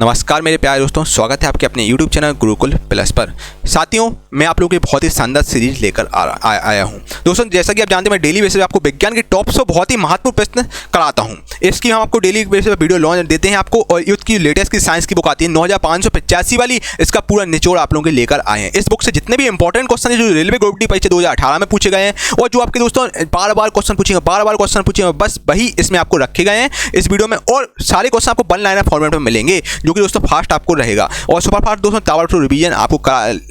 नमस्कार मेरे प्यारे दोस्तों, स्वागत है आपके अपने YouTube चैनल गुरुकुल प्लस पर। साथियों, मैं आप लोगों की बहुत ही शानदार सीरीज लेकर आया हूं। दोस्तों, जैसा कि आप जानते हैं, मैं डेली बेसिस पे आपको विज्ञान के टॉप 100 बहुत ही महत्वपूर्ण प्रश्न कराता हूं। इसकी हम आपको डेली बेसिस पे वीडियो लॉन्च देते हैं आपको, और युद्ध की लेटेस्ट की साइंस की बुक आती है 9585 वाली। इसका पूरा निचोड़ आप लोगों के लेकर आए हैं। इस बुक से जितने भी इंपॉर्टेंट क्वेश्चन है जो रेलवे ग्रुप डी परीक्षा 2018 में पूछे गए हैं, और जो आपके दोस्तों बार बार क्वेश्चन पूछेंगे, बस वही इसमें आपको रखे गए हैं इस वीडियो में। और सारे क्वेश्चन आपको वन लाइनर फॉर्मेट में मिलेंगे, जो कि दोस्तों फास्ट आपको रहेगा। और सुपर फास्ट दोस्तों ताबड़तोड़ रिवीजन आपको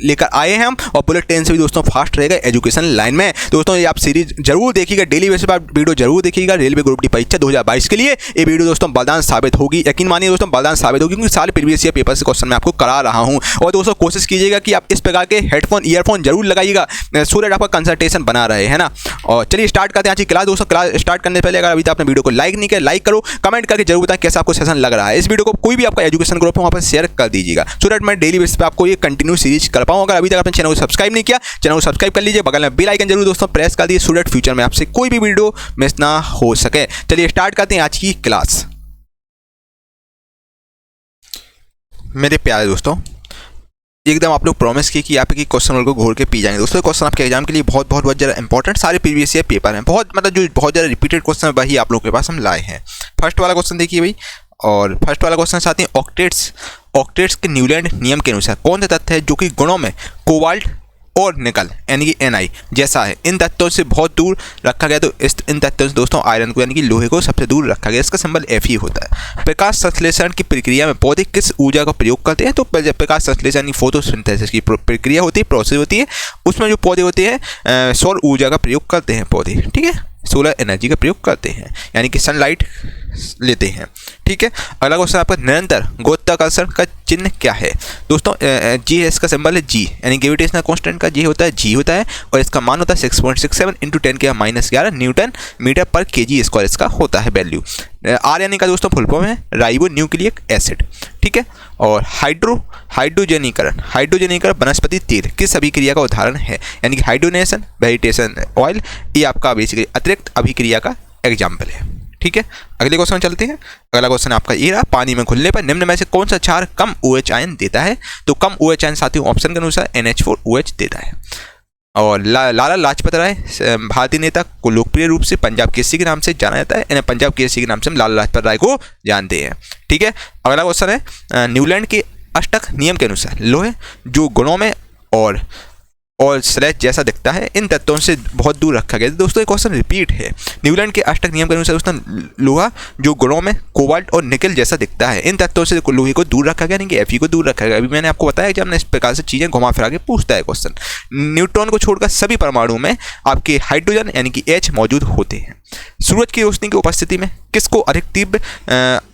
लेकर आए हैं हम, और बुलेट ट्रेन से भी दोस्तों फास्ट रहेगा एजुकेशन लाइन में। दोस्तों, ये आप सीरीज जरूर देखिएगा, डेली बेसिस पर आप वीडियो जरूर देखिएगा। रेलवे ग्रुप डी परीक्षा 2022 के लिए ये वीडियो दोस्तों बलिदान साबित होगी। यकीन मानिए दोस्तों, बलिदान साबित होगी, क्योंकि सारे प्रीवियस ईयर पेपर से क्वेश्चन मैं आपको करा रहा हूं। और दोस्तों, कोशिश कीजिएगा कि आप इस प्रकार के हेडफोन ईयरफोन जरूर लगाइएगा, सो दैट आपका कंसंट्रेशन बना रहे, है ना। और चलिए स्टार्ट करते हैं आज की क्लास। दोस्तों, क्लास स्टार्ट करने से पहले अगर अभी तक आपने वीडियो को लाइक नहीं किया, लाइक करो, कमेंट करके जरूर बताएं कैसा आपको सेशन लग रहा है। इस वीडियो को कोई भी आपका एजुकेशन ग्रुप है वहाँ पर शेयर कर दीजिएगा, सो दैट मैं डेली बेसिस पे आपको ये कंटिन्यू सीरीज कर पाऊँ। अगर अभी तक आपने चैनल को सब्सक्राइब नहीं किया, चैनल को सब्सक्राइब कर लीजिए, बगल में बेल आइकन जरूर दोस्तों प्रेस कर दीजिए, सो दैट फ्यूचर में आपसे कोई भी वीडियो मिस ना हो सके। चलिए स्टार्ट करते हैं आज की क्लास। मेरे प्यारे दोस्तों, एकदम आप लोग प्रॉमिस किए कि आपके क्वेश्चन को घोर के पी जाएंगे। दोस्तों, क्वेश्चन आपके एग्जाम के लिए बहुत ज़्यादा इंपॉर्टेंट सारे प्रीवियस ईयर पेपर हैं, बहुत जो बहुत ज़्यादा रिपीटेड क्वेश्चन है वही आप लोगों के पास हम लाए हैं। फर्स्ट वाला क्वेश्चन देखिए भाई, और फर्स्ट वाला क्वेश्चन साथ ही ऑक्टेट्स के न्यूलैंड नियम के अनुसार कौन सा तत्व है जो कि गुणों में कोबाल्ट और निकल यानी कि Ni जैसा है, इन तत्वों से बहुत दूर रखा गया। तो इन तत्वों से दोस्तों आयरन को यानी कि लोहे को सबसे दूर रखा गया। इसका सिंबल Fe होता है। प्रकाश संश्लेषण की प्रक्रिया में पौधे किस ऊर्जा का प्रयोग करते हैं? तो प्रकाश संश्लेषण यानी फोटोसिंथेसिस की प्रक्रिया होती है, प्रोसेस होती है, उसमें जो पौधे होते हैं सौर ऊर्जा का प्रयोग करते हैं पौधे, ठीक है, सोलर एनर्जी का प्रयोग करते हैं, यानी कि सनलाइट लेते हैं, ठीक है। अगला क्वेश्चन आपका, निरंतर गुरुत्वाकर्षण का चिन्ह क्या है? दोस्तों, जी है, इसका सिंबल है जी, यानी ग्रेविटेशनल कांस्टेंट का जी होता है, जी होता है, और इसका मान होता है 6.67 × 10⁻11 न्यूटन मीटर पर केजी स्क्वायर इसका होता है वैल्यू। आर यानी का दोस्तों फुल फॉर्म है राइबो न्यूक्लिक एसिड, ठीक है। और हाइड्रोजनीकरण वनस्पति तेल किस अभिक्रिया का उदाहरण है? यानी कि हाइड्रोनेशन, वेजिटेशन ऑयल, ये आपका बेसिकली अतिरिक्त अभिक्रिया का एग्जाम्पल है, ठीक है। अगले क्वेश्चन चलते हैं। अगला क्वेश्चन आपका ये रहा, पानी में घुलने पर निम्न में से कौन सा क्षार कम OH आयन देता है? तो कम OH आयन साथियों ऑप्शन के अनुसार NH4OH देता है। और लाला लाजपत राय भारतीय नेता को लोकप्रिय रूप से पंजाब केसरी के नाम से जाना जाता है। पंजाब केसरी के नाम से हम लाला लाजपत राय को जानते हैं, ठीक है। अगला क्वेश्चन है, न्यूलैंड के अष्टक नियम के अनुसार लोहे जो गुणों में और स्लेज जैसा दिखता है, इन तत्वों से बहुत दूर रखा गया। दोस्तों, ये क्वेश्चन रिपीट है। न्यूलैंड के अष्टक नियम के अनुसार दोस्तों लोहा जो गुणों में कोबाल्ट और निकल जैसा दिखता है, इन तत्वों से लोहे को दूर रखा गया, यानी कि Fe को दूर रखा गया। अभी मैंने आपको बताया कि हमने इस प्रकार से चीज़ें घुमा फिरा के पूछता है क्वेश्चन। न्यूट्रॉन को छोड़कर सभी परमाणु में आपके हाइड्रोजन यानी कि H मौजूद होते हैं। सूरज की रोशनी की उपस्थिति में किसको अधिक तीव्र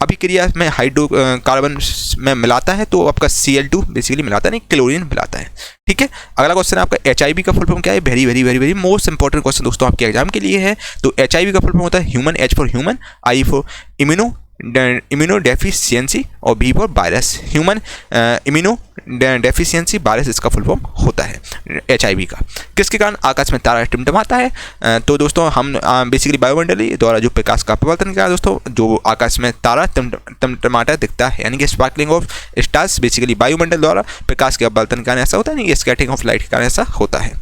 अभिक्रिया में हाइड्रोकार्बन में मिलाता है? तो आपका Cl2 बेसिकली मिलाता है, नहीं क्लोरीन मिलाता है, ठीक है। अगला क्वेश्चन है आपका, HIV का फुल फॉर्म क्या है? वेरी मोस्ट इंपॉर्टेंट क्वेश्चन दोस्तों आपके एग्जाम के लिए है। तो HIV का फुल फॉर्म होता है human, H for human, I for immunodeficiency और B for virus. Human immunodeficiency virus इसका फुल फॉर्म होता है HIV का। किसके कारण आकाश में तारा टिमटिमाता है? तो दोस्तों हम बेसिकली वायुमंडलीय द्वारा जो प्रकाश का अपवर्तन किया दोस्तों, जो आकाश में तारा टिमटिमाता दिखता है, यानी कि स्पार्कलिंग ऑफ स्टार्स बेसिकली वायुमंडल द्वारा प्रकाश के अपवर्तन के कारण ऐसा होता है, यानी कि स्कैटरिंग ऑफ लाइट के कारण ऐसा होता है।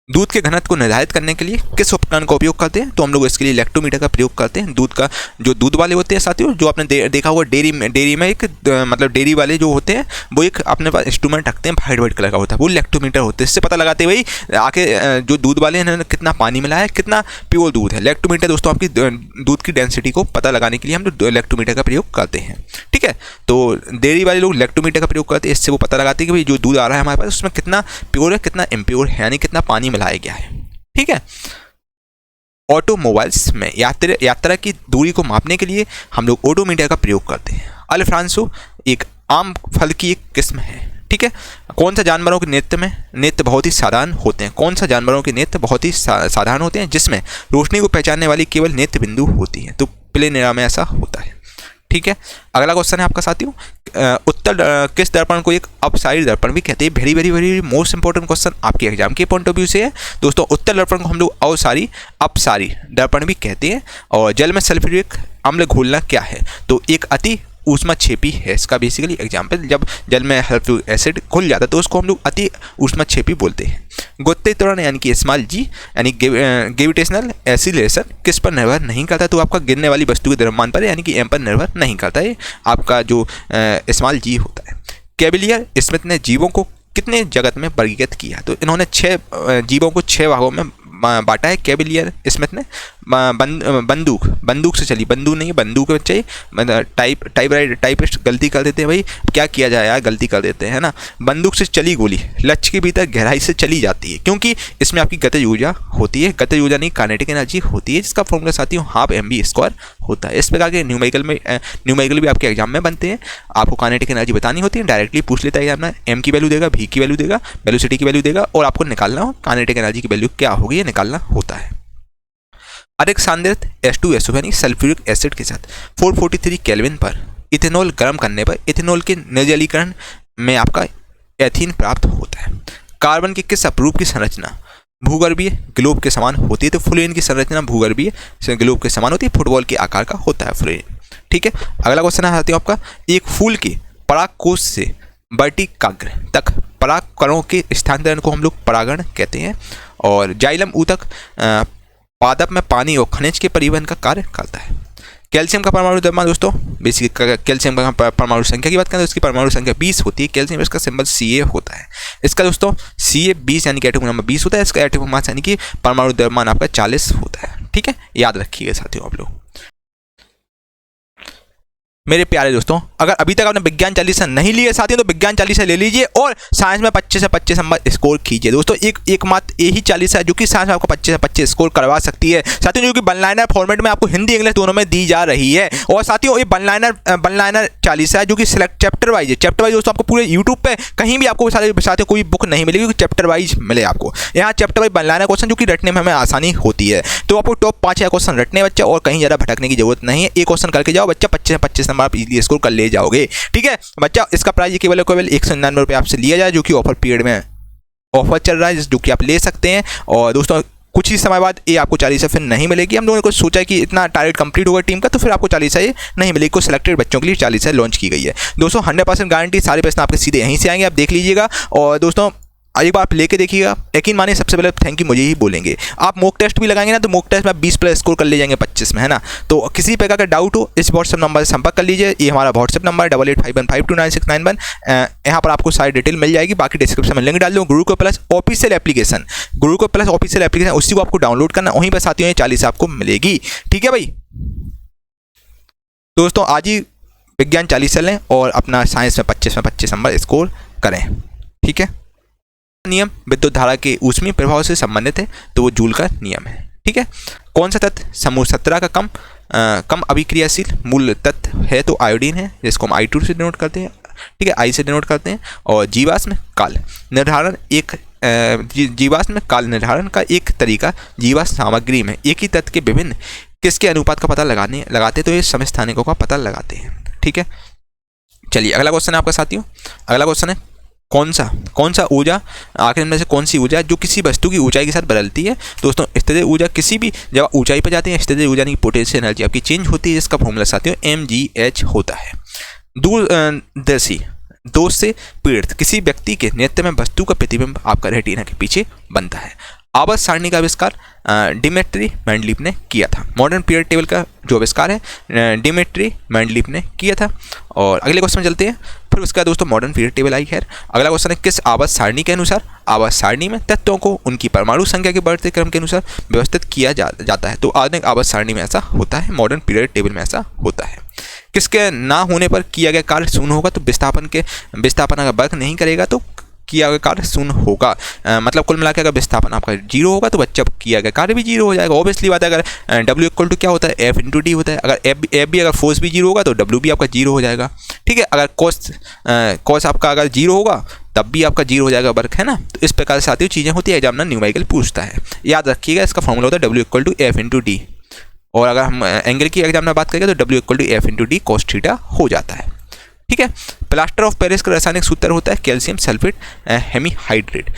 दूध के घनत्व को निर्धारित करने के लिए किस उपकरण का उपयोग करते हैं? तो हम लोग इसके लिए लैक्टोमीटर का प्रयोग करते हैं। दूध का जो दूध वाले होते हैं साथियों, जो आपने देखा होगा डेयरी में एक मतलब डेयरी वाले जो होते हैं वो एक अपने पास इंस्ट्रूमेंट रखते हैं, वाइट कलर का होता है, वो लैक्टोमीटर होता है। इससे पता लगाते भाई आके जो दूध वाले हैं इन्होंने कितना पानी मिलाया है, कितना प्योर दूध है। लैक्टोमीटर दोस्तों आपकी दूध की डेंसिटी को पता लगाने के लिए हम लोग लैक्टोमीटर का प्रयोग करते हैं, ठीक है। तो डेयरी वाले लोग लैक्टोमीटर का प्रयोग करते हैं, इससे वो पता लगाते हैं कि भाई जो दूध आ रहा है हमारे पास उसमें कितना प्योर है, कितना इम्प्योर है, यानी कितना पानी मिलाया गया है, ठीक है। ऑटोमोबाइल्स में यात्रा की दूरी को मापने के लिए हम लोग ओडोमीटर का प्रयोग करते हैं। अल्फ्रांसो एक आम फल की एक किस्म है, ठीक है। कौन सा जानवरों के नेत्र बहुत ही साधारण होते हैं? कौन सा जानवरों के नेत्र बहुत ही साधारण होते हैं जिसमें रोशनी को पहचानने वाली केवल नेत्र बिंदु होती है? तो प्लेनेरा में ऐसा होता है, ठीक है। अगला क्वेश्चन है आपका साथियों, उत्तर किस दर्पण को एक अपसारी दर्पण भी कहते हैं? वेरी मोस्ट इंपॉर्टेंट क्वेश्चन आपके एग्जाम के पॉइंट ऑफ व्यू से है दोस्तों। उत्तर दर्पण को हम लोग अपसारी दर्पण भी कहते हैं। और जल में सल्फ्यूरिक अम्ल घोलना क्या है? तो एक अति ऊष्मक्षेपी है इसका बेसिकली एग्जाम्पल। जब जल में सल्फ्यूरिक एसिड घुल जाता है तो उसको हम लोग अति ऊष्मक्षेपी बोलते हैं। गुत्ते त्वरण यानी कि स्मॉल जी यानी ग्रेविटेशनल एक्सीलरेशन किस पर निर्भर नहीं करता, तो आपका गिरने वाली वस्तु के द्रव्यमान पर यानी कि एम पर निर्भर नहीं करता है आपका जो स्मॉल जी होता है। कैविलियर स्मिथ ने जीवों को कितने जगत में वर्गीकृत किया, तो इन्होंने 6 जीवों को 6 भागों में बांटा है कैविलियर स्मिथ ने। बंदूक से चली, बंदूक नहीं बंदूक चाहिए, टाइपिस्ट गलती कर देते हैं भाई, क्या किया जाए यार, गलती कर देते हैं ना। बंदूक से चली गोली लक्ष्य के भीतर गहराई से चली जाती है, क्योंकि इसमें आपकी गतिज ऊर्जा होती है, गतिज ऊर्जा नहीं काइनेटिक एनर्जी होती है, जिसका फॉर्मूला साथियों हाफ mv² होता है। इस प्रकार के न्यूमेरिकल भी आपके एग्जाम में बनते हैं। आपको काइनेटिक एनर्जी बतानी होती है, डायरेक्टली पूछ लेता है एग्जामिनर, एम की वैल्यू देगा, v की वैल्यू देगा, वेलोसिटी की वैल्यू देगा, और आपको निकालना हो काइनेटिक एनर्जी की वैल्यू क्या होगी, ये निकालना होता है। अधिक सांद्रित H2SO यानी सल्फ्यूरिक एसिड के साथ 443 केल्विन पर इथेनॉल गर्म करने पर इथेनॉल के निर्जलीकरण में आपका एथीन प्राप्त होता है। कार्बन के किस अपरूप की संरचना भूगर्भीय ग्लोब के समान होती है, तो फ्लोरीन की संरचना भूगर्भीय ग्लोब के समान होती है, फुटबॉल के आकार का होता है फ्लोरीन। ठीक है, अगला क्वेश्चन है साथियों आपका, एक फूल के परागकोश से वर्टिकाग्र तक परागकणों के स्थानांतरण को हम लोग परागण कहते हैं। और जाइलम ऊतक पादप में पानी और खनिज के परिवहन का कार्य करता है। कैल्शियम का परमाणु द्रव्यमान दोस्तों, बेसिक कैल्शियम का परमाणु संख्या की बात करें तो इसकी परमाणु संख्या 20 होती है। कैल्शियम इसका सिंबल Ca होता है। इसका दोस्तों Ca 20 यानी कि एटॉमिक नंबर 20 होता है। इसका एटॉमिक मास यानी कि परमाणु द्रव्यमान आपका 40 होता है। ठीक है, याद रखिएगा साथियों आप लोग। मेरे प्यारे दोस्तों, अगर अभी तक आपने विज्ञान चालीसा नहीं लिया साथियों तो विज्ञान चालीसा ले लीजिए और साइंस में 25 से 25 नंबर स्कोर कीजिए दोस्तों। एक मात्र यही चालीसा है जो कि साइंस में आपको 25 से 25 स्कोर करवा सकती है साथियों, जो कि वन लाइनर फॉर्मेट में आपको हिंदी इंग्लिश दोनों में दी जा रही है। और साथियों ये वन लाइनर चालीसा है जो कि सिलेक्ट चैप्टर वाइज है। चैप्टर वाइज दोस्तों आपको पूरे यूट्यूब पे कहीं भी आपको साथियों कोई बुक नहीं मिलेगी, क्योंकि चैप्टर वाइज मिले आपको। यहाँ chapter wise one liner question जो कि रटने में हमें आसानी होती है। तो आपको टॉप 5 क्वेश्चन रटने बच्चा, और कहीं ज़्यादा भटकने की जरूरत नहीं है। एक क्वेश्चन करके जाओ बच्चा, 25 से 25 नंबर आप इजीली स्कोर ले जाओगे। ठीक है बच्चा, इसका प्राइस केवल 199 रुपये आपसे लिया जाए, जो कि ऑफर पीरियड में ऑफर चल रहा है, जो कि आप ले सकते हैं। और दोस्तों कुछ ही समय बाद ये आपको 40 फिर नहीं मिलेगी। हम लोगों ने सोचा कि इतना टारगेट कंप्लीट होगा टीम का, तो फिर आपको 40 ये नहीं मिलेगी। कुछ सिलेक्टेड बच्चों के लिए 40 लॉन्च की गई है दोस्तों। 100% गारंटी, सारे प्रश्न आपके सीधे यहीं से आएंगे, आप देख लीजिएगा। और दोस्तों एक बार आप लेके देखिएगा, यकीन मानिए सबसे पहले थैंक यू मुझे ही बोलेंगे। आप मॉक टेस्ट भी लगाएंगे ना, तो मॉक टेस्ट में 20+ स्कोर कर ले जाएंगे 25 में, है ना। तो किसी प्रकार का डाउट हो इस व्हाट्सएप नंबर से संपर्क कर लीजिए। ये हमारा व्हाट्सएप नंबर 8851529691। यहाँ पर आपको सारी डिटेल मिल जाएगी। बाकी डिस्क्रिप्शन में लिंक डाल दूँ। Gurukul plus official application, Gurukul plus official application, उसी को आपको डाउनलोड करना, वहीं पर साथियों ये 40 आपको मिलेगी। ठीक है भाई दोस्तों, आज ही विज्ञान 40 लें और अपना साइंस में 25 नंबर स्कोर करें। ठीक है, नियम विद्युत धारा के ऊष्मीय प्रभाव से संबंधित है, तो वो जूल का नियम है। ठीक है, कौन सा तत्व समूह 17 का कम अभिक्रियाशील मूल तत्व है, तो आयोडीन है, जिसको हम I2 से डिनोट करते हैं। ठीक है, I से डिनोट करते हैं। और जीवाश्म काल निर्धारण जीवाश्म काल निर्धारण का एक तरीका जीवाश्म सामग्री में एक ही तत्व के विभिन्न किसके अनुपात का पता लगाते, तो ये समस्थानिकों का पता लगाते हैं। ठीक है, चलिए अगला क्वेश्चन है आपका साथियों। अगला क्वेश्चन है, कौन सा ऊर्जा आखिर में से कौन सी ऊर्जा जो किसी वस्तु की ऊंचाई के साथ बदलती है। दोस्तों स्थितिज ऊर्जा, किसी भी जब ऊंचाई पर जाते हैं स्थितिज ऊर्जा की पोटेंशियल एनर्जी आपकी चेंज होती है, जिसका फॉर्मूला साथियों mgh होता है। दूरदर्शी दोष से पीड़ित किसी व्यक्ति के नृत्य में वस्तु का प्रतिबिंब आपका रेटिना के पीछे बनता है। आवर्त सारणी का आविष्कार डिमिट्री मेंडलीफ ने किया था। मॉडर्न पीरियड टेबल का जो आविष्कार है डिमिट्री मेंडलीफ ने किया था। और अगले क्वेश्चन में चलते हैं। फिर उसका दोस्तों मॉडर्न पीरियड टेबल आई है। अगला क्वेश्चन है, किस आवर्त सारणी के अनुसार आवर्त सारणी में तत्वों को उनकी परमाणु संख्या के बढ़ते क्रम के अनुसार व्यवस्थित किया जाता है। तो आधुनिक आवर्त सारणी में ऐसा होता है, मॉडर्न पीरियड टेबल में ऐसा होता है। किसके ना होने पर किया गया कार्य शून्य होगा, तो विस्थापन अगर वर्क नहीं करेगा तो किया गया कार्य शून्य होगा। मतलब कुल मिलाकर अगर विस्थापन आपका 0 होगा तो बच्चा किया गया कार्य भी 0 हो जाएगा। ऑब्वियसली बात है, अगर W इक्वल टू क्या होता है F इंटू डी होता है। अगर F भी अगर फोर्स भी 0 होगा तो W भी आपका 0 हो जाएगा। ठीक है, अगर कॉस आपका अगर 0 होगा तब भी आपका 0 हो जाएगा वर्क, है ना। तो इस प्रकार से साथियों चीज़ें होती है, एग्जामिनर न्यूमेरिकल पूछता है। याद रखिएगा, इसका फॉर्मूला होता है W equal to F into D. और अगर हम एंगल की एग्जाम में बात करेंगे तो W equal to F into D cos theta हो जाता है। ठीक है, प्लास्टर ऑफ पेरिस का रासायनिक सूत्र होता है कैल्शियम सल्फेट हेमीहाइड्रेट।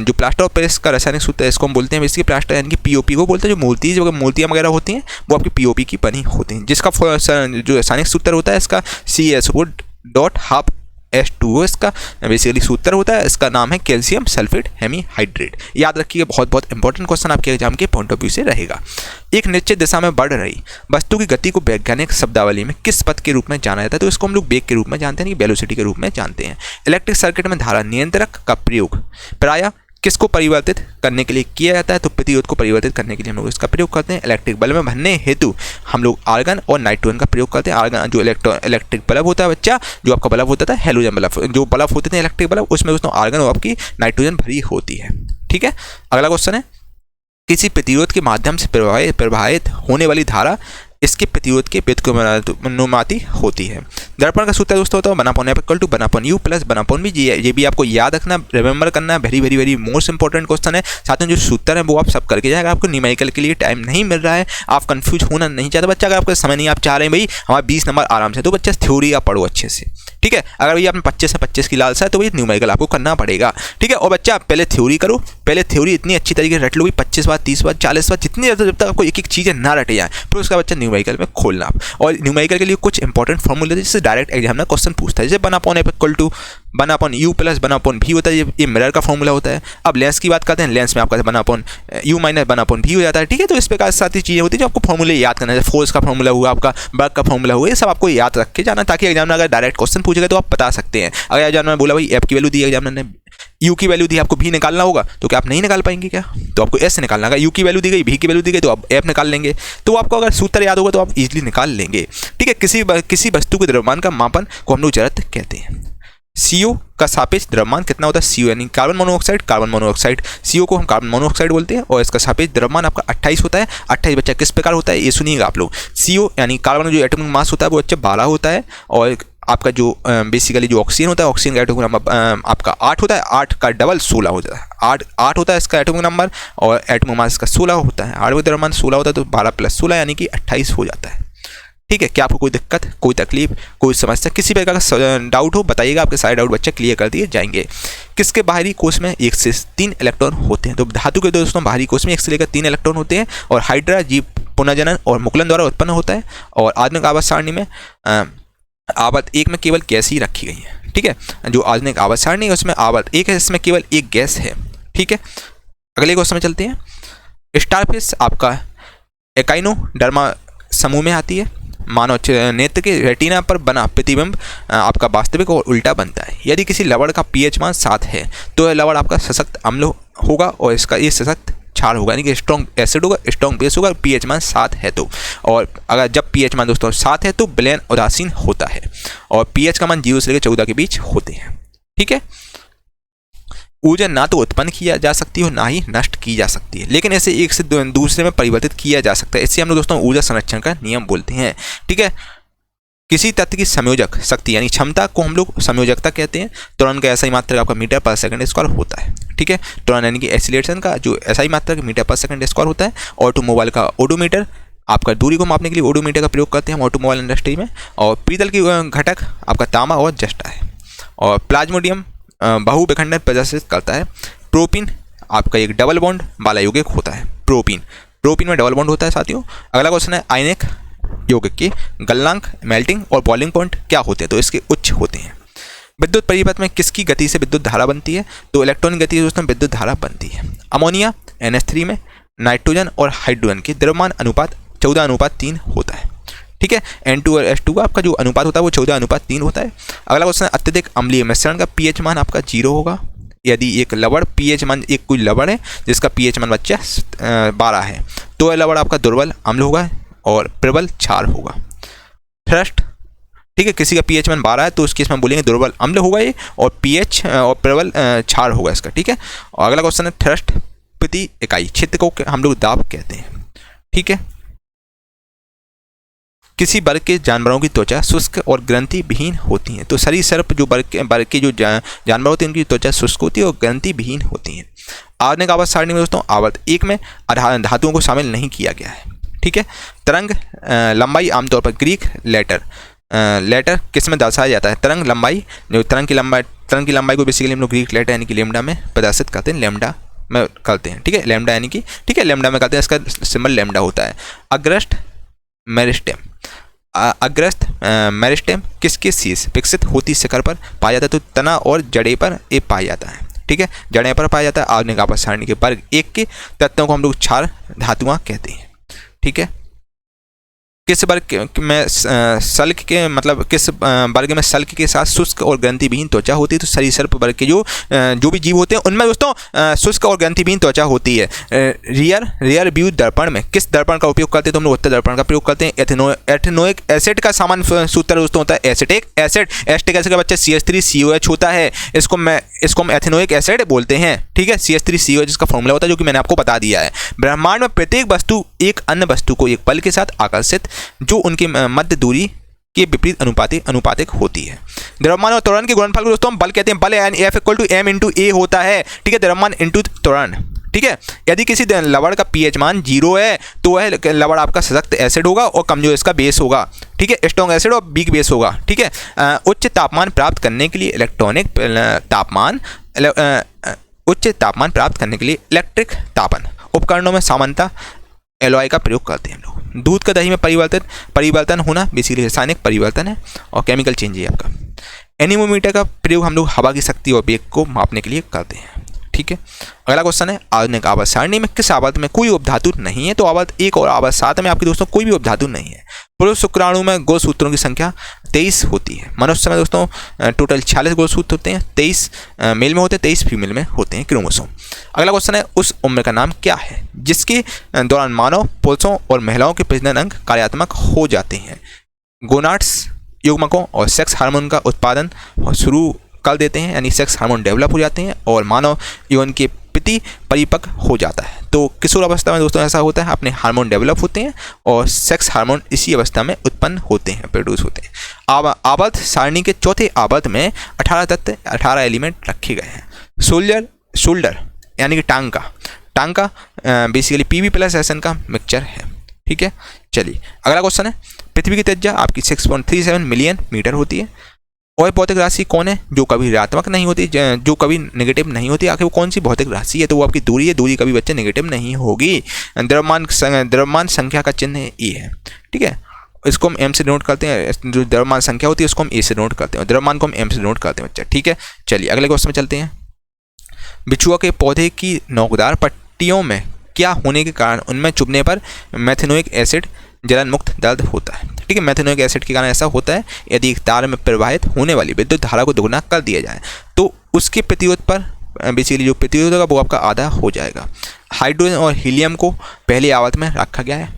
जो प्लास्टर ऑफ पेरिस का रासायनिक सूत्र है इसको हम बोलते हैं बेसिकली प्लास्टर यानी कि पीओपी को बोलते हैं। जो मूर्तियाँ वगैरह होती हैं वो आपकी पीओपी की बनी होती हैं, जिसका जो रासायनिक सूत्र होता है इसका CSO.2H2O इसका बेसिकली सूत्र होता है। इसका नाम है कैल्शियम सल्फेट हेमीहाइड्रेट। याद रखिए, बहुत बहुत इंपॉर्टेंट क्वेश्चन आपके एग्जाम के पॉइंट ऑफ व्यू से रहेगा। एक निश्चित दिशा में बढ़ रही वस्तु की गति को वैज्ञानिक शब्दावली में किस पद के रूप में जाना जाता है? तो इसको हम लोग वेग के रूप में जानते हैं, वेलोसिटी के रूप में जानते हैं। इलेक्ट्रिक सर्किट में धारा नियंत्रक का प्रयोग प्रायः किसको परिवर्तित करने के लिए किया जाता है? तो प्रतिरोध को परिवर्तित करने के लिए हम लोग इसका प्रयोग करते हैं। इलेक्ट्रिक बल्ब में भरने हेतु हम लोग आर्गन और नाइट्रोजन का प्रयोग करते हैं। आर्गन जो इलेक्ट्रिक बल्ब होता है बच्चा, जो आपका बल्ब होता था हैलोजन बल्ब, जो बल्ब होते थे इलेक्ट्रिक बल्ब, उसमें दोस्तों आर्गन और आपकी नाइट्रोजन भरी होती है। ठीक है, अगला क्वेश्चन है, किसी प्रतिरोध के माध्यम से प्रवाहित होने वाली धारा इसके प्रतिरोध के व्युत्क्रमानुपाती होती है। दर्पण का सूत्र दोस्तों होता है 1/F=1/U + 1/V। ये भी आपको याद रखना, रिमेंबर करना, very very very most important question है। साथ में जो सूत्र है वो आप सब करके जाएगा। आपको न्यूमेरिकल के लिए टाइम नहीं मिल रहा है, आप कंफ्यूज होना नहीं चाहते बच्चा, अगर आपका समय नहीं आप चाह रहे हैं भाई हमारा 20 नंबर आराम से, तो बच्चा थ्योरी का पढ़ो अच्छे से। ठीक है, अगर भैया आपने 25 से 25 की लालसा है तो भाई न्यूमेरिकल आपको करना पड़ेगा। ठीक है, और बच्चा पहले थ्योरी करो, पहले थ्योरी इतनी अच्छी तरीके से रट लो 25 बार 30 बार 40 बार, जितनी ज़्यादा, जब तक आपको एक एक चीज़ें ना रटे जाए फिर उसका बच्चा न्यूमेरिकल में खोलना। और न्यूमेरिकल के लिए कुछ इंपॉर्टेंट फॉर्मूले जिससे डायरेक्ट एग्जाम में क्वेश्चन पूछता है, जैसे 1/F=1/U + 1/V होता है, ये मिरर का फॉर्मूला होता है। अब लेंस की बात करते हैं, लेंस में आपका 1/U - 1/V हो जाता है। ठीक है, तो इस प्रकार सारी चीज़ें होती है जो आपको फॉर्मूले याद करना है। फोर्स का फॉर्मूला हुआ, आपका वर्क का फॉर्मूला हुआ, ये सब आपको याद रख के जाना, ताकि एग्जाम में अगर डायरेक्ट क्वेश्चन पूछेगा तो आप बता सकते हैं। अगर एग्जाम में बोला भाई F की वैल्यू दी, एग्जाम ने U की वैल्यू दी, आपको V निकालना होगा, तो क्या आप नहीं निकाल पाएंगे क्या? तो आपको S निकालना होगा। U की वैल्यू दी गई, V की वैल्यू दी गई, तो आप F निकाल लेंगे। तो आपको अगर सूत्र याद होगा तो आप इजीली निकाल लेंगे। ठीक है, किसी वस्तु के द्रव्यमान का मापन को हम लोग जड़त्व कहते हैं। CO का सापेक्ष द्रव्यमान कितना होता है? CO यानी कार्बन मोनोऑक्साइड। CO को हम कार्बन मोनोऑक्साइड बोलते हैं, और इसका सापेक्ष द्रव्यमान आपका 28 होता है। 28 बच्चा किस प्रकार होता है ये सुनिएगा आप लोग। CO यानी कार्बन जो एटॉमिक मास होता है वो बच्चा 12 होता है, और आपका जो बेसिकली जो ऑक्सीजन होता है, ऑक्सीजन का एटॉमिक नंबर आपका 8 होता है। 8 का डबल 16 होता है। 8 होता है इसका एटॉमिक नंबर, और एटॉमिक मास इसका 16 होता है। 8 का द्रव्यमान 16 होता है, तो 12 + 16 यानी कि 28 हो जाता है। ठीक है, क्या आपको कोई दिक्कत, कोई तकलीफ, कोई समस्या, किसी प्रकार का डाउट हो बताइएगा, आपके सारे डाउट बच्चे क्लियर कर दिए जाएंगे। किसके बाहरी कोश में 1 से 3 इलेक्ट्रॉन होते हैं? तो धातु के दोस्तों बाहरी कोश में 1 से लेकर 3 इलेक्ट्रॉन होते हैं, और हाइड्रा जीव पुनर्जनन और मुकुलन द्वारा उत्पन्न होता है। और आधुनिक आवर्त सारणी में आवर्त 1 में केवल गैस ही रखी गई है। ठीक है, जो आधुनिक आवर्त सारणी है उसमें आवर्त 1 है, इसमें केवल एक गैस है। ठीक है, अगले क्वेश्चन में चलते हैं। स्टारफिश आपका एकाइनोडर्मा समूह में आती है। मानव नेत्र के रेटिना पर बना प्रतिबिंब आपका वास्तविक और उल्टा बनता है। यदि किसी लवण का pH मान 7 है तो यह लवण आपका सशक्त अम्ल होगा, और इसका ये सशक्त क्षार होगा, यानी कि स्ट्रॉन्ग एसिड होगा, स्ट्रॉन्ग बेस होगा। pH मान 7 है तो, और अगर जब pH मान दोस्तों 7 है तो विलयन उदासीन होता है, और pH का मान 0 से लेकर 14 के बीच होते हैं। ठीक है, ऊर्जा ना तो उत्पन्न किया जा सकती है और ना ही नष्ट की जा सकती है, लेकिन ऐसे एक से दूसरे में परिवर्तित किया जा सकता है। इससे हम लोग दोस्तों ऊर्जा संरक्षण का नियम बोलते हैं। ठीक है, किसी तत्व की संयोजक शक्ति यानी क्षमता को हम लोग संयोजकता कहते हैं। त्वरण का SI मात्रक आपका मीटर/सेकंड² होता है। ठीक है, त्वरण यानी कि एक्सीलरेशन का जो SI मात्रक मीटर/सेकंड² होता है। ऑटोमोबाइल का ओडोमीटर, आपका दूरी को मापने के लिए ओडोमीटर का प्रयोग करते हैं हम ऑटोमोबाइल इंडस्ट्री में। और पीतल की घटक आपका तांबा और जस्टा है। और प्लाज्मोडियम बहुविखंडन प्रदर्शित करता है। प्रोपीन आपका एक डबल बॉन्ड वाला यौगिक होता है। प्रोपीन में डबल बॉन्ड होता है साथियों। अगला क्वेश्चन है, आयनिक यौगिक के गलनांक, मेल्टिंग और बॉइलिंग पॉइंट क्या होते हैं? तो इसके उच्च होते हैं। विद्युत परिपथ में किसकी गति से विद्युत धारा बनती है? तो इलेक्ट्रॉनिक गति से दोस्तों विद्युत धारा बनती है। अमोनिया NH3 में नाइट्रोजन और हाइड्रोजन के द्रव्यमान अनुपात 14:3 होता है। ठीक है, N2 और H2 का आपका जो अनुपात होता है वो 14:3 होता है। अगला क्वेश्चन है, अत्यधिक अम्लीय मिश्रण का pH मान आपका 0 होगा। यदि एक लवण pH मान, एक कोई लवण है जिसका pH मान बच्चा 12 है, तो यह लवण आपका दुर्बल अम्ल होगा और प्रबल क्षार होगा। थ्रस्ट, ठीक है, किसी का pH मान 12 है तो उसके इसमें बोलेंगे दुर्बल अम्ल होगा ये, और pH और प्रबल क्षार होगा इसका। ठीक है, और अगला क्वेश्चन है, थ्रस्ट प्रति इकाई क्षेत्र को हम लोग दाब कहते हैं। ठीक है, किसी वर्ग के जानवरों की त्वचा शुष्क और ग्रंथि विहीन होती है। तो सरीसृप जो वर्ग के जो जानवर होते हैं उनकी त्वचा शुष्क होती है और ग्रंथि विहीन होती है। आधुनिक आवर्त सारणी में दोस्तों आवर्त 1 में धातुओं को शामिल नहीं किया गया है। ठीक है, तरंग लंबाई आमतौर पर ग्रीक लेटर लेटर किस में दर्शाया जाता है? तरंग लंबाई, जो तरंग की लंबाई को बेसिकली हम लोग ग्रीक लेटर यानी कि लेम्डा में प्रदर्शित करते हैं, लेम्डा में करते हैं, ठीक है, लेम्डा यानी कि, ठीक है, लेम्डा में करते हैं, इसका सिंबल लेम्डा होता है। अग्रस्ट मेरिस्टेम, अग्रस्त मेरिस्टेम किसके शीर्ष विकसित होती शिखर पर पाया जाता है? तो तना और जड़े पर ये पाया जाता है, ठीक है, जड़े पर पाया जाता है। आधुनिक आवास सारणी के वर्ग 1 के तत्वों को हम लोग क्षार धातुआं कहते हैं, ठीक है। किस वर्ग में सल्क के मतलब किस वर्ग में सल्क के साथ शुष्क और ग्रंथिविहीन त्वचा होती है? तो सरीसृप वर्ग के जो भी जीव होते हैं उनमें दोस्तों शुष्क और ग्रंथिविहीन त्वचा होती है। रियर व्यू दर्पण में किस दर्पण का उपयोग करते हैं? तो हम लोग उत्तर दर्पण का प्रयोग करते हैं। एथेनोइक एसिड का सामान्य सूत्र दोस्तों होता है एसिटिक एसिड। एसिटिक एसिड का बच्चा CH3COH होता है, इसको हम एथेनोइक एसिड बोलते हैं, ठीक है। CH3COH जिसका फॉर्मूला होता है जो कि मैंने आपको बता दिया है। ब्रह्मांड में प्रत्येक वस्तु एक अन्य वस्तु को एक बल के साथ आकर्षित जो उनके मध्य दूरी के विपरीत अनुपातिक होती है। द्रव्यमान और त्वरण के गुणनफल को दोस्तों हम बल कहते हैं। बल F = m × a होता है, ठीक है, द्रव्यमान × त्वरण, ठीक है। यदि किसी लवण का pH मान 0 है तो वह लवण आपका सशक्त एसिड होगा और कमजोर इसका बेस होगा, ठीक है, स्ट्रॉन्ग एसिड और वीक बेस होगा, ठीक है। उच्च तापमान प्राप्त करने के लिए इलेक्ट्रिक तापन उपकरणों में सामान्यतः एलॉय का प्रयोग करते हैं हम लोग। दूध का दही में परिवर्तन होना बेसिकली रासायनिक परिवर्तन है और केमिकल चेंज है आपका। एनीमोमीटर का प्रयोग हम लोग हवा की शक्ति और वेग को मापने के लिए करते हैं, ठीक है। अगला क्वेश्चन है आधुनिक आवर्त सारणी में किस आवर्त में कोई उपधातु नहीं है? तो आवर्त 1 और आवर्त 7 में आपके दोस्तों कोई भी उपधातु नहीं है। पुरुष शुक्राणु में गुणसूत्रों की संख्या 23 होती है। मनुष्य में दोस्तों टोटल 46 गुणसूत्र होते हैं, 23 मेल में होते हैं, 23 फीमेल में होते हैं, क्रोमोसोम। अगला क्वेश्चन है उस उम्र का नाम क्या है जिसके दौरान मानव, पुरुषों और महिलाओं के प्रजनन अंग कार्यात्मक हो जाते हैं? गोनाड्स युग्मकों और सेक्स हार्मोन का उत्पादन शुरू कर देते हैं, यानी सेक्स हार्मोन डेवलप हो जाते हैं और मानव यौन के प्रति परिपक्व हो जाता है। तो किशोर अवस्था में दोस्तों ऐसा होता है, अपने हार्मोन डेवलप होते हैं और सेक्स हार्मोन इसी अवस्था में उत्पन्न होते हैं, प्रोड्यूस होते हैं। आवर्त सारणी के चौथे आवर्त में 18 तत्व 18 एलिमेंट रखे गए हैं। शोल्डर यानी कि टांग का बेसिकली PB+SN का मिक्सचर है, ठीक है। चलिए अगला क्वेश्चन है पृथ्वी की त्रिज्या आपकी 6.37 मिलियन मीटर होती है। और भौतिक राशि कौन है जो कभी ऋणात्मक नहीं होती, जो कभी नेगेटिव नहीं होती? आखिर वो कौन सी भौतिक राशि है? तो वो आपकी दूरी है, दूरी कभी बच्चे नेगेटिव नहीं होगी। द्रव्यमान संख्या का चिन्ह ए है, ठीक है, इसको हम M से नोट करते हैं। जो द्रव्यमान संख्या होती है उसको हम A से नोट करते हैं, द्रव्यमान को हम M से नोट करते हैं बच्चा, ठीक है। चलिए अगले क्वेश्चन में चलते हैं। बिछुआ के पौधे की नोकदार पट्टियों में क्या होने के कारण उनमें चुभने पर मेथेनोइक एसिड जलन मुक्त दर्द होता है, ठीक है। मेथेनोइक एसिड के कारण ऐसा होता है यदि एक तार में प्रवाहित होने वाली विद्युत धारा को दोगुना कर दिया जाए तो उसके प्रतिरोध पर बेसिकली जो प्रतिरोध होगा वो आपका आधा हो जाएगा। हाइड्रोजन और हीलियम को पहली आवर्त में रखा गया है।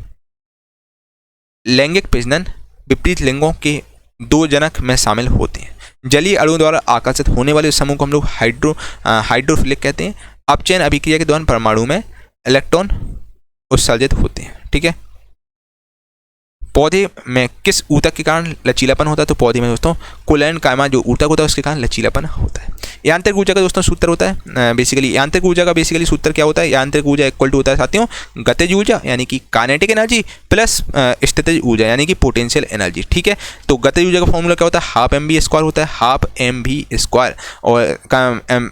लैंगिक प्रजनन विपरीत लिंगों के 2 जनक में शामिल होते हैं। जलीय अणुओं द्वारा आकर्षित होने वाले समूह को हम लोग हाइड्रोफिलिक कहते हैं। अपचयन अभिक्रिया के दौरान परमाणु में इलेक्ट्रॉन उत्सर्जित होते हैं, ठीक है। पौधे में किस ऊतक के कारण लचीलापन होता है? तो पौधे में दोस्तों कोलेन कायमा जो ऊतक होता है उसके कारण लचीलापन होता है। यांत्रिक ऊर्जा का दोस्तों सूत्र होता है बेसिकली यांत्रिक ऊर्जा का बेसिकली सूत्र क्या होता है? यांत्रिक ऊर्जा इक्वल टू होता है साथियों गतिज ऊर्जा यानी कि काइनेटिक एनर्जी प्लस स्थितिज ऊर्जा यानी कि पोटेंशियल एनर्जी, ठीक है। तो गतिज ऊर्जा का फॉर्मूला क्या होता है? ½ mv² होता है, ½ mv²। और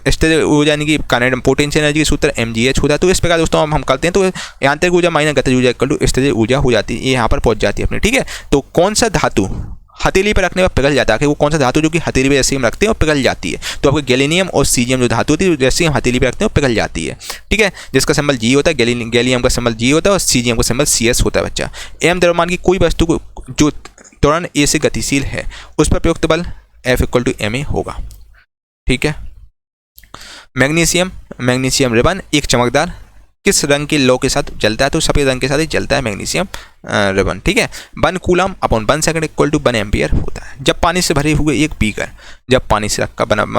स्थितिज ऊर्जा यानी कि पोटेंशियल एनर्जी का सूत्र mgh होता है। तो इस प्रकार दोस्तों हम करते हैं तो यांत्रिक ऊर्जा माइनस गतिज ऊर्जा इक्वल टू स्थितिज ऊर्जा हो जाती है, ये यहाँ पर पहुँच जाती है अपने, ठीक है। तो कौन सा धातु हथेली पर रखने पर पिघल जाता है? कि वो कौन सा धातु जो कि हथेली पर जैसे हम रखते हैं और पिघल जाती है? तो आपको गैलियम और सीजियम जो धातु होती है जैसे हम हथेली पर रखते हैं और पिघल जाती है, ठीक है, जिसका सिंबल G होता है। गैलियम का सिंबल G होता है और सीजियम का सिंबल CS होता है बच्चा। m द्रव्यमान की कोई वस्तु को जो त्वरण A से गतिशील है उस पर प्रयुक्त बल F = ma होगा, ठीक है। मैग्नीशियम रिबन एक चमकदार किस रंग के लौ के साथ जलता है? तो सफेद रंग के साथ ही जलता है मैग्नीशियम रिबन, ठीक है। 1 coulomb upon 1 second equal to 1 ampere होता है। जब पानी से भरे हुए एक बीकर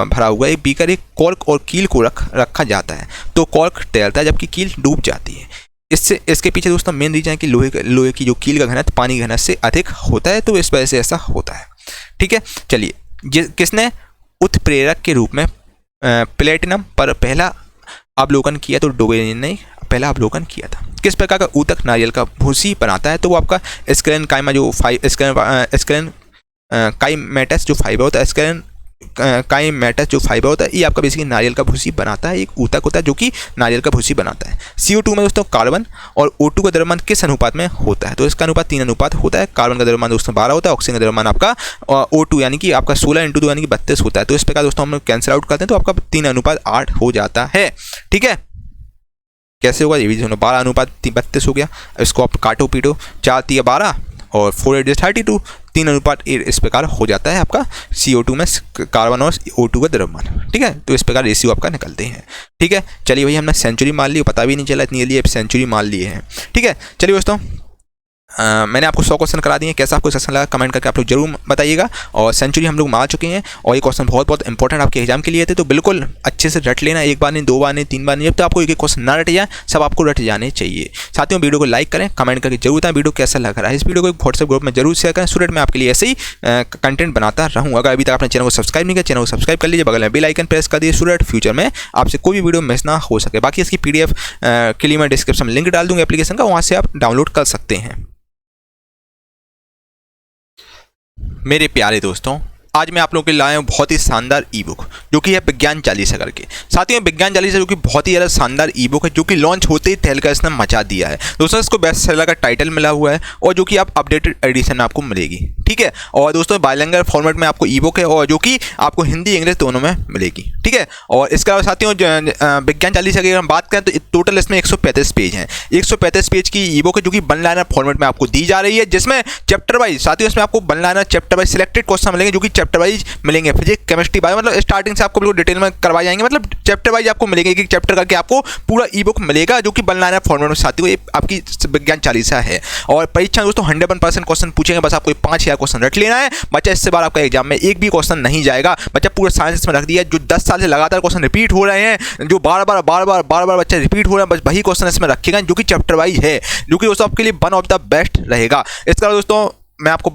भरा हुआ एक बीकर एक कॉर्क और कील को रखा जाता है तो कॉर्क तैरता है जबकि कील डूब जाती है। इसके पीछे दोस्तों मेन रीजन है कि लोहे की जो कील का घनत्व पानी घनत्व से अधिक होता है, तो इस वजह से ऐसा होता है, ठीक है। चलिए किसने उत्प्रेरक के रूप में प्लेटिनम पर पहला अवलोकन किया? तो डोबेनियन ने पहला अवलोकन किया था। किस प्रकार का ऊतक नारियल का भूसी बनाता है? तो वो आपका स्क्लेन कायमा जो स्क्लेन काईमेटस जो फाइबर होता है, एस्केलेन काईमेटस जो फाइबर होता है, ये आपका बेसिकली नारियल का भूसी बनाता है। एक ऊतक होता है जो कि नारियल का भूसी बनाता है। CO2 में दोस्तों कार्बन और O2 का द्रव्यमान किस अनुपात में होता है? तो इसका अनुपात 3 अनुपात होता है। कार्बन का द्रव्यमान दोस्तों 12 होता है, ऑक्सीजन का द्रव्यमान आपका O2 यानी कि आपका 16 × 2 यानी कि 32 होता है। तो इस प्रकार दोस्तों हम लोग कैंसिल आउट करते हैं तो आपका 3 अनुपात 8 हो जाता है। ठीक है, कैसे होगा? ये भी 12 अनुपात 32 हो गया। इसको आप काटो पीटो, 4 × 3 = 12 और 4 × 8 = 32, 3 अनुपात 8 इस प्रकार हो जाता है आपका CO2 में कार्बन और O2 का द्रव्यमान। ठीक है, तो इस प्रकार रेशियो आपका निकलते हैं। ठीक है, चलिए भाई हमने सेंचुरी मान ली, पता भी नहीं चला इतनी जल्दी सेंचुरी मान लिए हैं। ठीक है, चलिए दोस्तों मैंने आपको 100 क्वेश्चन करा दिए। कैसा आपको सेशन लगा कमेंट करके आप लोग जरूर बताइएगा। और सेंचुरी हम लोग मार चुके हैं और ये क्वेश्चन बहुत इंपॉर्टेंट आपके एग्जाम के लिए थे, तो बिल्कुल अच्छे से रट लेना, एक बार नहीं, 2 बार नहीं, 3 बार नहीं, जब तो आपको एक क्वेश्चन ना रट जाए, सब आपको रट जाने चाहिए। साथियों वीडियो को लाइक करें, कमेंट करके जरूर बताएं वीडियो कैसा लग रहा है। इस वीडियो को व्हाट्सएप ग्रुप में जरूर शेयर करें, स्टूडेंट मैं आपके लिए ऐसे ही कंटेंट बनाता रहूँ। अगर अभी तक आपने चैनल को सब्सक्राइब नहीं किया, चैनल को सब्सक्राइब कर लीजिए, बगल में बेल आइकन प्रेस कर दीजिए, स्टूडेंट फ्यूचर में आपसे कोई भी वीडियो मिस ना हो सके। बाकी इसकी PDF के लिए मैं डिस्क्रिप्शन में लिंक डाल दूँगा एप्लीकेशन का, वहाँ से आप डाउनलोड कर सकते हैं। मेरे प्यारे दोस्तों, आज मैं आप लोगों के लिए लाया हूँ बहुत ही शानदार ई बुक जो कि है विज्ञान चालीसा करके। साथियों विज्ञान चालीसा जो कि बहुत ही ज़्यादा शानदार ई बुक है, जो कि लॉन्च होते ही तहलका इसने मचा दिया है। दोस्तों इसको बेस्ट सेलर का टाइटल मिला हुआ है और जो कि आप अपडेटेड एडिशन में आपको मिलेगी। ठीक है, और दोस्तों बाइलिंगुअल फॉर्मेट में आपको ई बुक है और जो कि आपको हिंदी इंग्लिश दोनों में मिलेगी। ठीक है, और इसके अलावा साथियों विज्ञान चालीसा की अगर हम बात करें तो टोटल इसमें 135 पेज हैं। 135 पेज की ई बुक है जो कि वन लाइनर फॉर्मेट में आपको दी जा रही है, जिसमें चैप्टर वाइज साथियों इसमें आपको one liner chapter wise selected question मिलेंगे, जो कि चैप्टर वाइज मिलेंगे। फिजिक्स केमिस्ट्री बायो मतलब स्टार्टिंग से आपको बिल्कुल डिटेल में करवाए जाएंगे, मतलब चैप्टर वाइज आपको मिलेंगे, एक चैप्टर करके आपको पूरा ई बुक मिलेगा, जो कि वन लाइनर फॉर्मेट में साथियों ये आपकी विज्ञान चालीसा है। और परीक्षा दोस्तों 100% क्वेश्चन पूछेंगे, बस आपको 5000 क्वेश्चन रट लेना है बच्चा। इससे बार आपका एग्जाम में एक भी क्वेश्चन नहीं जाएगा बच्चा। पूरा साइंस में रख दिया, जो 10 साल से लगातार क्वेश्चन रिपीट हो रहे हैं, जो बार बार बच्चा रिपीट हो रहे हैं, बस वही क्वेश्चन इसमें रखेगा जो कि चैप्टर वाइज है, जो कि दोस्तों आपके लिए वन ऑफ द बेस्ट रहेगा। इसका दोस्तों मैं आपको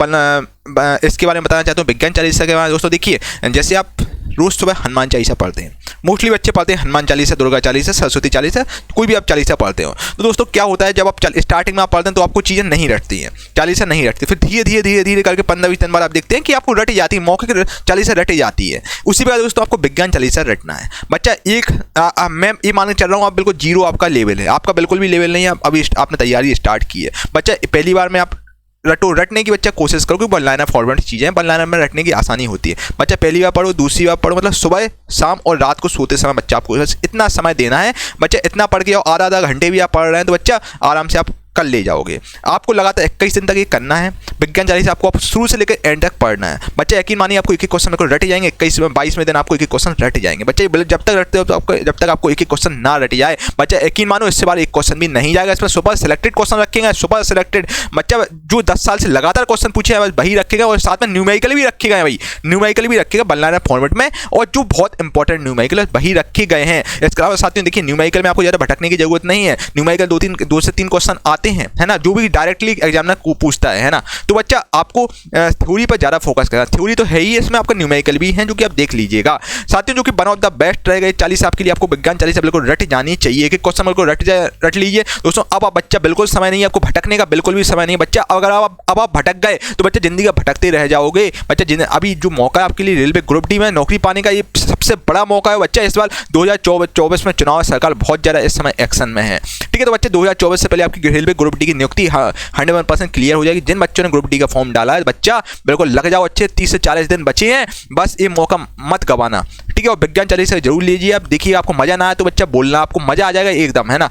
इसके बारे में बताना चाहता हूँ विज्ञान चालीसा के बारे में। दोस्तों देखिए, जैसे आप रोज सुबह हनुमान चालीसा पढ़ते हैं, मोस्टली बच्चे पढ़ते हैं हनुमान चालीसा, दुर्गा चालीसा, सरस्वती चालीसा, कोई भी आप चालीसा पढ़ते हो, तो दोस्तों क्या होता है जब आप स्टार्टिंग में आप पढ़ते हैं तो आपको चीज़ें नहीं रटती हैं, चालीसा नहीं रटती, फिर धीरे करके 15-20 दिन बाद आप देखते हैं कि आपको रटी जाती है, मौके की चालीसा रटी जाती है। उसी प्रकार दोस्तों आपको विज्ञान चालीसा रटना है बच्चा। मैं ये मानने चल रहा हूँ आप बिल्कुल 0 आपका लेवल है, आपका बिल्कुल भी लेवल नहीं है, अभी आपने तैयारी स्टार्ट की है बच्चा। पहली बार में आप रटने की बच्चा कोशिश करो, क्योंकि वन लाइनर फॉर्मेट चीज़ें वन लाइनर में रटने की आसानी होती है बच्चा। पहली बार पढ़ो, दूसरी बार पढ़ो, मतलब सुबह शाम और रात को सोते समय बच्चा आपको इतना समय देना है बच्चा। इतना पढ़ के आधा घंटे भी आप पढ़ रहे हैं तो बच्चा आराम से आप कल ले जाओगे। आपको लगातार 21 दिन तक ये करना है विज्ञान चालीसा, आपको शुरू से लेकर एंड तक पढ़ना है बच्चा। यकीन मानिए आपको एक क्वेश्चन को रट जाएंगे, 21वें दिन आपको एक क्वेश्चन रट जाएंगे बच्चे। जब तक रटते हो तो जब तक आपको एक क्वेश्चन ना रट जाए बच्चा, यकीन मानो इससे बार एक क्वेश्चन भी नहीं जाएगा। इसमें सुपर सिलेक्टेड क्वेश्चन रखेंगे, सुपर सिलेक्टेड बच्चा जो 10 साल से लगातार क्वेश्चन पूछे हैं वही रखेगा, और साथ में न्यूमेरिकल भी रखेगा भाई, न्यूमेरिकल भी रखेगा वन लाइनर फॉर्मेट में, और जो बहुत इंपॉर्टेंट न्यूमेरिकल वही रखे गए हैं। इसके अलावा साथियों देखिए, न्यूमेरिकल में आपको ज़्यादा भटकने की जरूरत नहीं है। न्यूमेरिकल 2 से 3 क्वेश्चन आते हैं, है ना, जो भी डायरेक्टली एग्जामिनर को पूछता है ना। तो बच्चा आपको थ्योरी पर ज़्यादा फोकस करना, थ्योरी तो है ही, इसमें आपका न्यूमेरिकल भी है जो कि आप देख लीजिएगा साथियों, जो कि वन ऑफ द बेस्ट रहेगा चालीसा आपके लिए। आपको विज्ञान चालीसा बिल्कुल रट जानी चाहिए, एक क्वेश्चन बिल्कुल रट लीजिए दोस्तों। अब आप बच्चा बिल्कुल समय नहीं है आपको भटकने का, बिल्कुल भी समय नहीं है बच्चा। अगर अब आप भटक गए तो बच्चा जिंदगी का भटकते रह जाओगे बच्चा। अभी जो मौका है आपके लिए रेलवे ग्रुप डी में नौकरी पाने का, ये सबसे बड़ा मौका है बच्चा। इस बार 2024 में चुनाव सरकार बहुत ज़्यादा इस समय एक्शन में है, ठीक है। तो बच्चे 2024 से पहले आपकी रेलवे ग्रुप डी की नियुक्ति 100% क्लियर हो जाएगी। जिन बच्चों ने ग्रुप डी का फॉर्म डाला है बच्चा बिल्कुल लग जाओ, अच्छे 30 से 40 दिन बचे हैं, बस ये मौका मत गवाना, ठीक है। और विज्ञान चालीसा जरूर लीजिए आप, देखिए आपको मजा ना आए तो बच्चा बोलना, आपको मजा आ जाएगा एकदम, है ना।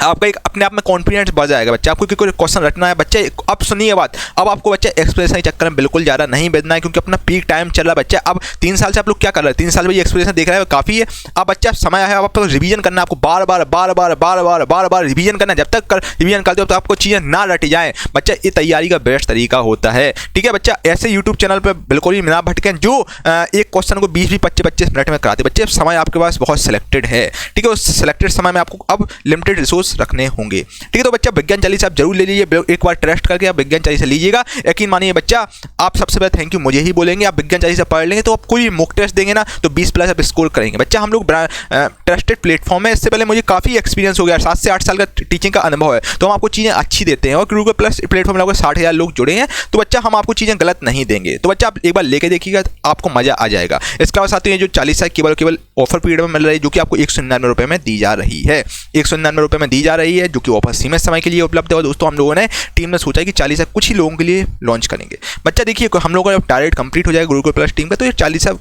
आपका एक अपने आप में कॉन्फिडेंस बढ़ जाएगा बच्चा। आपको कोई क्वेश्चन रटना है बच्चे, अब सुनिए बात, अब आपको बच्चा एक्सप्रेशन के चक्कर में बिल्कुल ज़्यादा नहीं बेचना है, क्योंकि अपना पीक टाइम चल रहा है बच्चा। अब 3 साल से आप लोग क्या कर रहे हैं, 3 साल में ये एक्सप्रेशन देख रहे हैं काफ़ी है। अब बच्चा समय है, अब आपको रिवीजन करना है, आपको बार रिवीजन करना है। जब तक रिवीजन करते हो तो आपको चीज़ें ना रट जाएँ बच्चा, ये तैयारी का बेस्ट तरीका होता है, ठीक है बच्चा। ऐसे यूट्यूब चैनल पर बिल्कुल ही ना भटकें जो एक क्वेश्चन को 20-25 मिनट में कराते बच्चे। समय आपके पास बहुत सिलेक्टेड है, ठीक है। उस सिलेक्टेड समय में आपको अब लिमिटेड रिसोर्स कोर्स रखने होंगे। ठीक है, तो बच्चा विज्ञान चालीसा आप जरूर ले लीजिए, एक बार टेस्ट करके आप विज्ञान चालीसा लीजिएगा। यकीन मानिए बच्चा, आप सबसे पहले थैंक यू मुझे ही बोलेंगे। आप विज्ञान चालीसा पढ़ लेंगे तो आप कोई मॉक टेस्ट देंगे ना तो 20+ आप स्कोर करेंगे। बच्चा हम लोग ट्रस्टेड प्लेटफॉर्म है, इससे पहले मुझे काफ़ी एक्सपीरियंस हो गया, 7 से 8 साल का टीचिंग का अनुभव है, तो हम आपको चीज़ें अच्छी देते हैं। और गूगल प्लस प्लेटफॉर्म में आपको 60,000 लोग जुड़े हैं, तो बच्चा हम आपको चीज़ें गलत नहीं देंगे। तो बच्चा आप एक बार लेके देखिएगा तो आपको मजा आ जाएगा। इसके अलावा साथियों, ये जो चालीसा केवल ऑफर पीरियड में मिल रही है, जो कि आपको 199 रुपये में दी जा रही है, 199 रुपये में दी जा रही है, जो कि ऑफर सीमित समय के लिए उपलब्ध है। और दोस्तों हम लोगों ने टीम में सोचा कि चालीसा कुछ ही लोगों के लिए लॉन्च करेंगे। बच्चा देखिए, हम लोगों का टारगेट कंप्लीट हो जाएगा गूगल प्लस टीम का, तो ये चालीसा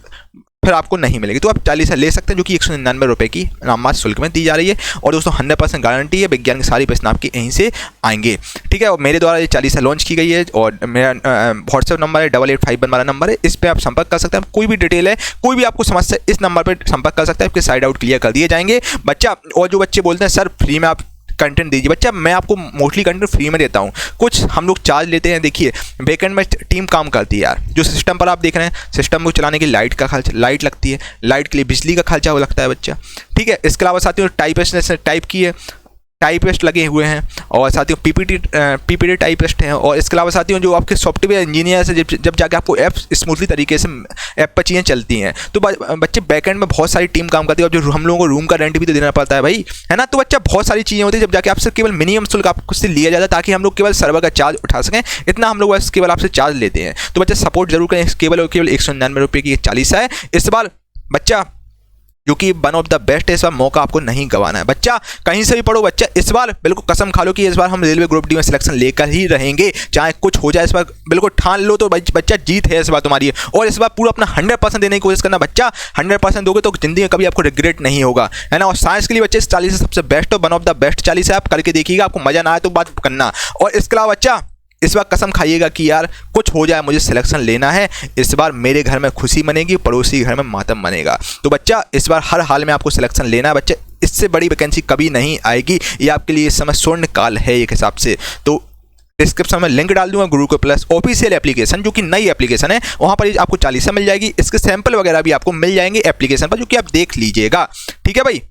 फिर आपको नहीं मिलेगी, तो आप चालीसा ले सकते हैं, जो कि 199 रुपये की नाममात्र शुल्क में दी जा रही है। और दोस्तों 100% गारंटी है, विज्ञान के सारे प्रश्न आपके यहीं से आएंगे। ठीक है, और मेरे द्वारा ये चालीसा लॉन्च की गई है, और मेरा व्हाट्सएप नंबर है 8851 वाला नंबर है, इस पर आप संपर्क कर सकते हैं। कोई भी डिटेल है, कोई भी आपको समस्या, इस नंबर पर संपर्क कर सकते हैं, आपके साइड आउट क्लियर कर दिए जाएंगे। बच्चा, और जो बच्चे बोलते हैं सर फ्री में आप कंटेंट दीजिए, बच्चा मैं आपको मोस्टली कंटेंट फ्री में देता हूँ, कुछ हम लोग चार्ज लेते हैं। देखिए बैकएंड में टीम काम करती है यार, जो सिस्टम पर आप देख रहे हैं, सिस्टम को चलाने के लिए लाइट का खर्चा, लाइट लगती है, लाइट के लिए बिजली का खर्चा वो लगता है बच्चा। ठीक है, इसके अलावा साथियों टाइप की है, टाइपिस्ट लगे हुए हैं, और साथियों पीपीटी टाइपिस्ट हैं। और इसके अलावा साथियों जो आपके सॉफ्टवेयर इंजीनियर से जब जाके आपको ऐप स्मूथली तरीके से ऐप पर चीज़ें चलती हैं, तो बच्चे बैकएंड में बहुत सारी टीम काम करती है, और जो हम लोगों को रूम का रेंट भी तो देना पड़ता है भाई, है ना। तो बच्चा बहुत सारी चीज़ें होती है, जब जाके आपसे केवल मिनिमम शुल्क आपसे लिया जाता है, ताकि हम लोग केवल सर्वर का चार्ज उठा सकें, इतना हम लोग बस केवल आपसे चार्ज लेते हैं। तो बच्चा सपोर्ट जरूर करें, केवल 199 रुपये की चालीसा है इस बार बच्चा, जो कि वन ऑफ द बेस्ट है। इस बार मौका आपको नहीं गंवाना है बच्चा, कहीं से भी पढ़ो बच्चा, इस बार बिल्कुल कसम खा लो कि इस बार हम रेलवे ग्रुप डी में सिलेक्शन लेकर ही रहेंगे, चाहे कुछ हो जाए। इस बार बिल्कुल ठान लो, तो बच्चा जीत है इस बार तुम्हारी। और इस बार पूरा अपना 100% देने की कोशिश करना बच्चा, 100% दोगे तो जिंदगी में कभी आपको रिग्रेट नहीं होगा, है ना। और साइंस के लिए बच्चे इस चालीसा सबसे बेस्ट और one of the best Chalisa, आप करके देखिएगा, आपको मजा ना आए तो बात करना। और इसके अलावा बच्चा इस बार कसम खाइएगा कि यार कुछ हो जाए मुझे सिलेक्शन लेना है, इस बार मेरे घर में खुशी मनेगी, पड़ोसी घर में मातम मनेगा। तो बच्चा इस बार हर हाल में आपको सिलेक्शन लेना है बच्चे, इससे बड़ी वैकेंसी कभी नहीं आएगी, ये आपके लिए इस समय स्वर्ण काल है एक हिसाब से। तो डिस्क्रिप्शन में लिंक डाल दूंगा गूगल प्लस ऑफिशियल एप्लीकेशन, जो कि नई एप्लीकेशन है, वहाँ पर आपको चालीसा मिल जाएगी, इसके सैंपल वगैरह भी आपको मिल जाएंगे एप्लीकेशन पर, जो कि आप देख लीजिएगा। ठीक है भाई।